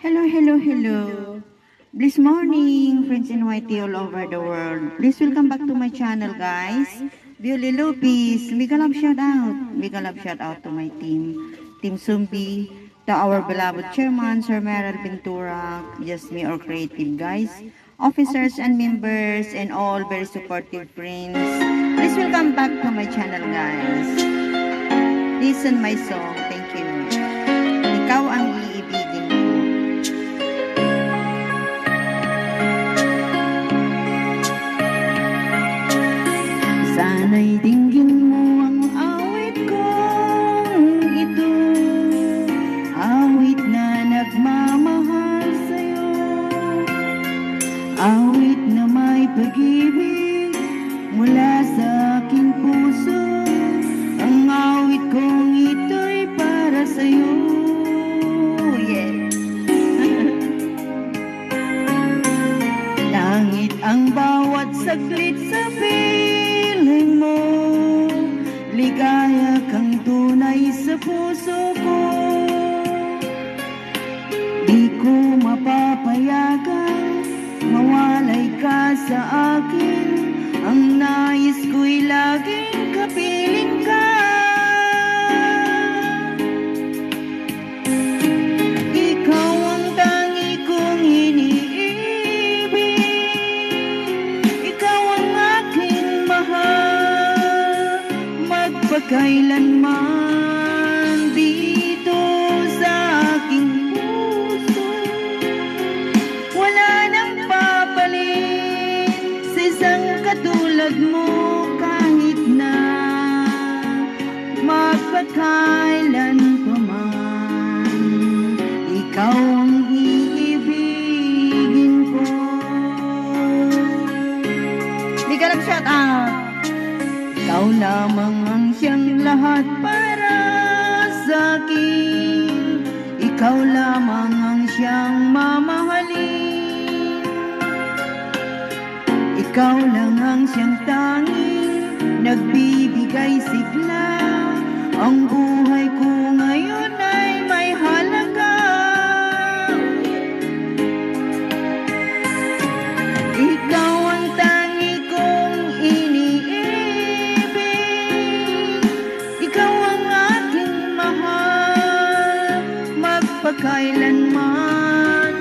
Hello, hello, hello. Blessed morning, friends in YT all over the world. Please welcome back to my channel, guys. Violi Lopez, mega love shout out. Mega love shout out to my team. Team Sumbi, to our beloved chairman, Sir Meryl Ventura, just me, our creative guys, officers and members, and all very supportive friends. Please welcome back to my channel, guys. Listen my song. Thank you. Ikaw ang iibigin ko. Sana'y dinggin mo ang awit kong ito, awit na nagmamahal sa'yo, awit na may pag-ibig mula sa aking puso. Ang awit kong ito'y para sa'yo. Yeah. Langit ang bawat saglit sa piling mo, ligaya kang tunay sa puso ko. Di ko mapapayagan mawalay ka sa akin, ang nais ko'y laging kapiling ka. Ikaw ang tangi kong iniibig, ikaw ang aking mahal, magpakailanman dito sa aking puso. Wala nang papalit sa isang katulad mo, kahit na magpakailan pa man. Ikaw ang iibigin ko. Di ka nag-shout out. Ikaw lamang ang siyang lahat para sa akin. Ikaw lamang ang siyang mamahalin. Ikaw lang ang siyang tanging nagbibigay sigla. Ang buhay ko ngayon ay may halaga. Ikaw ang tangi kong iniibig, ikaw ang aking mahal, magpakailanman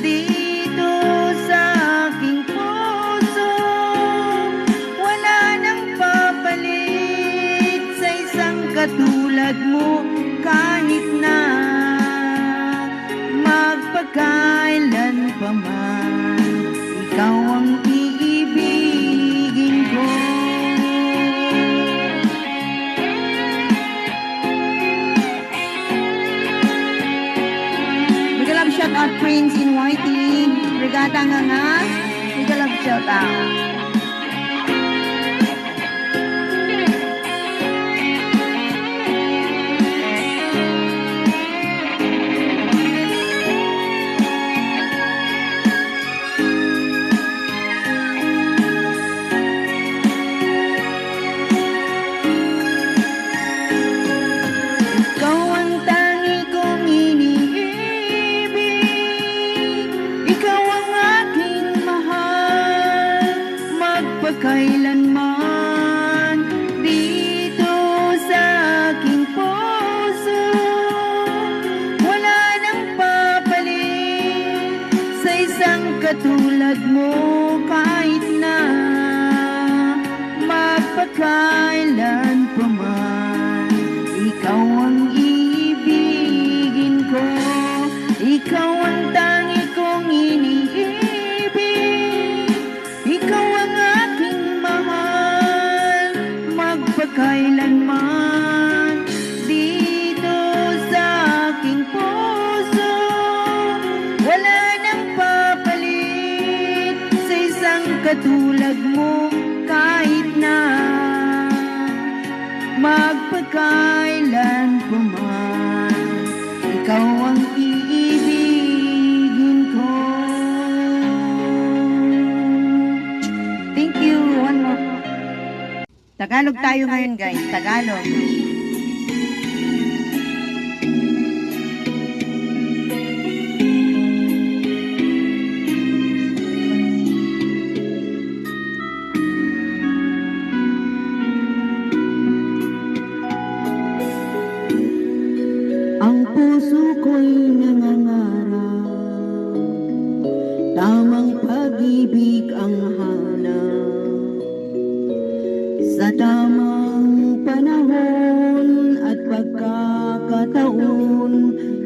dito sa aking puso. Wala nang papalit sa isang katulad mo, kahit na magpakailan pa man. Ikaw ang iibigin ko. Mega love shout out Prince in Whitey. Brigada nga nga. Mega love shout out. Ikaw ang tangi kong iniibig, ikaw ang aking mahal, magpakailanman dito sa aking puso. Wala nang papalit sa isang katulad mo, kahit na magpakailan pa man. Ikaw ang iibigin ko, ikaw ang tangi kong iniibig, ikaw ang aking mahal, magpakailanman dito sa aking puso. Wala nang papalit sa isang katulad mo, kahit na magpakailan pa man. Ikaw ang iibigin ko. Thank you. One more. Tagalog tayo ngayon, guys. Tagalog.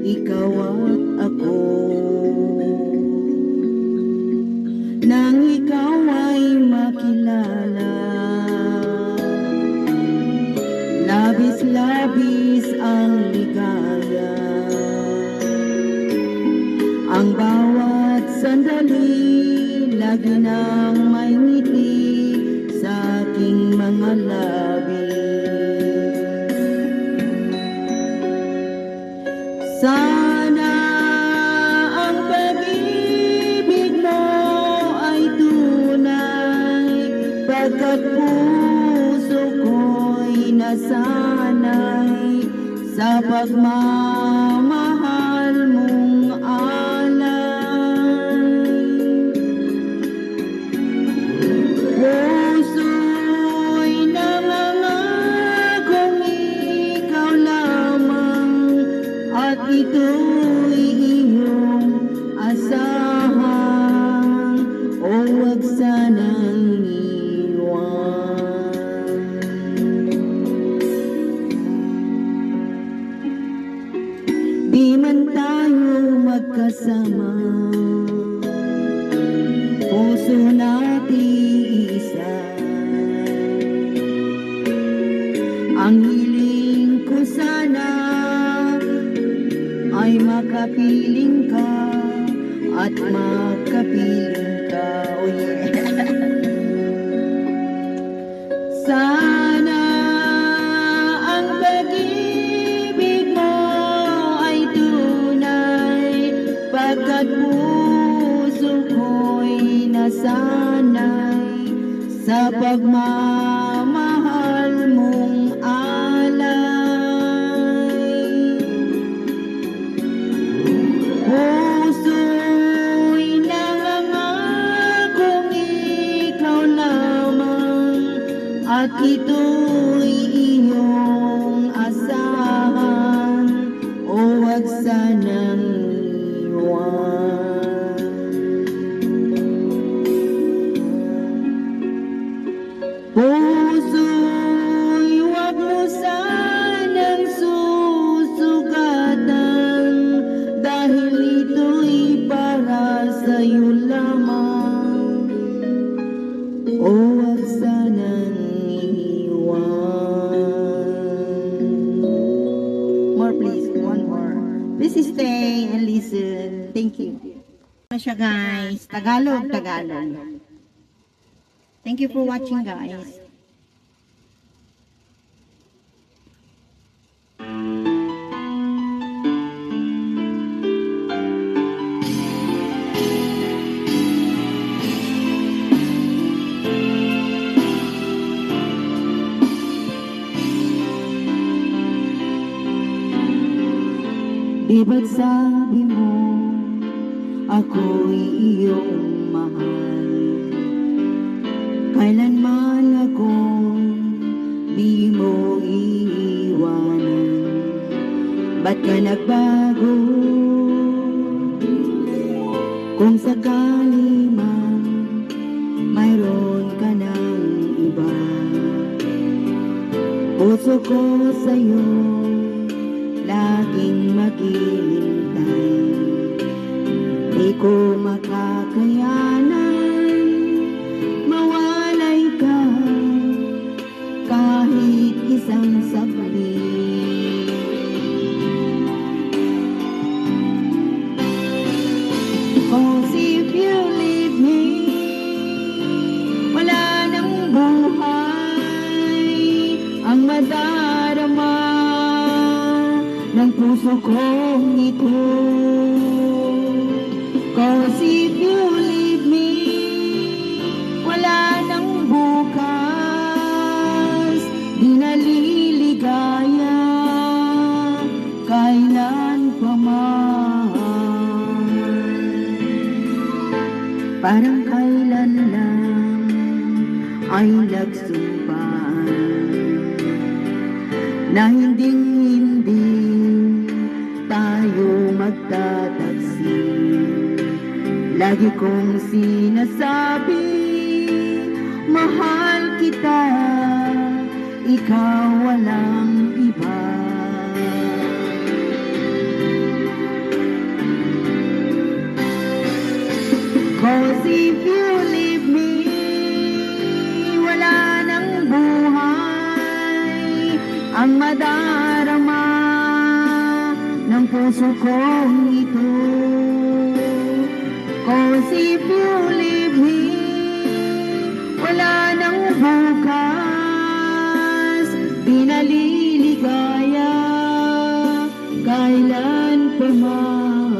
ikaw at ako. Nang ikaw ay makilala, labis-labis ang ligaya. Ang bawat sandali, lagi nang may ngiti sa aking mga labi. Sana ang pag-ibig mo ay tunay, pagkat puso ko'y nasanay sa pagmamahal mong alay. Puso'y nangangakong ikaw lamang, at ito'y iyong asahan, o wag sanang iwan. Di man tayo magkasama, puso natin isa. Ang hiling ko sana ay makapiling ka at makapiling ka. Oh yeah. Sana ang pag-ibig mo ay tunay, pagkat puso ko'y nasanay sa pagmamahal mong alay. Puso'y nangangakong ikaw lamang, at ito'y iyong asahan, o wag sanang iwan. Puso'y wag mo sanang susugatan, dahil ito'y para sa'yo lamang, o wag sanang iwan. More please, one more. Please stay and listen. Thank you. Ano siya guys? Tagalog. Thank you for watching guys. Di ba't sabi mo ako'y iyong mahal? Kailanman akong di mo iiwanan. Ba't ka nagbago? Kung sakali man mayroon ka ng iba, puso ko sa'yo laging maghihintay. Di ko makakayanan mawalay ka kahit isang saglit. Cause if you leave me, wala nang buhay ang madarama ng puso kong ito. Cause if you leave me, wala nang bukas, di naliligaya kailan pa man. Parang kailan lang ay nagsumpaan na hinding-hindi tayo magtataksi. Lagi kong sinasabi, mahal kita, ikaw walang iba. 'Cause if you leave me, wala nang buhay ang madarama ng puso kong ito. 'Cause if you leave me, wala nang bukas, di naliligaya kailan pa man.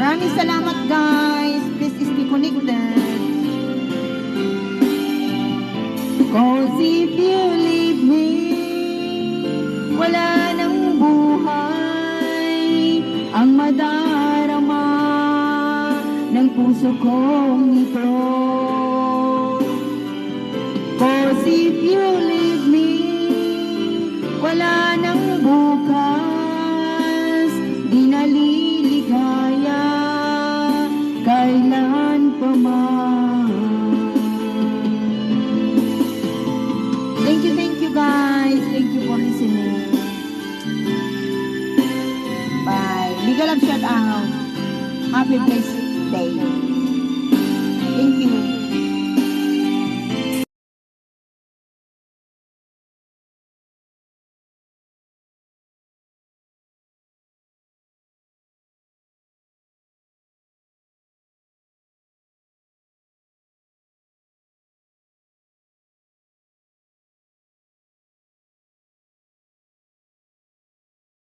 Maraming salamat guys. Please stay connected. 'Cause if you leave me, wala nang buhay ang madarama ng puso kong ito. 'Cause if you leave me, wala nang bukas, di naliligaya kailan pa man. Thank you guys. Thank you for listening. Bye. Mega love shout out. Happy blessed day. Thank you.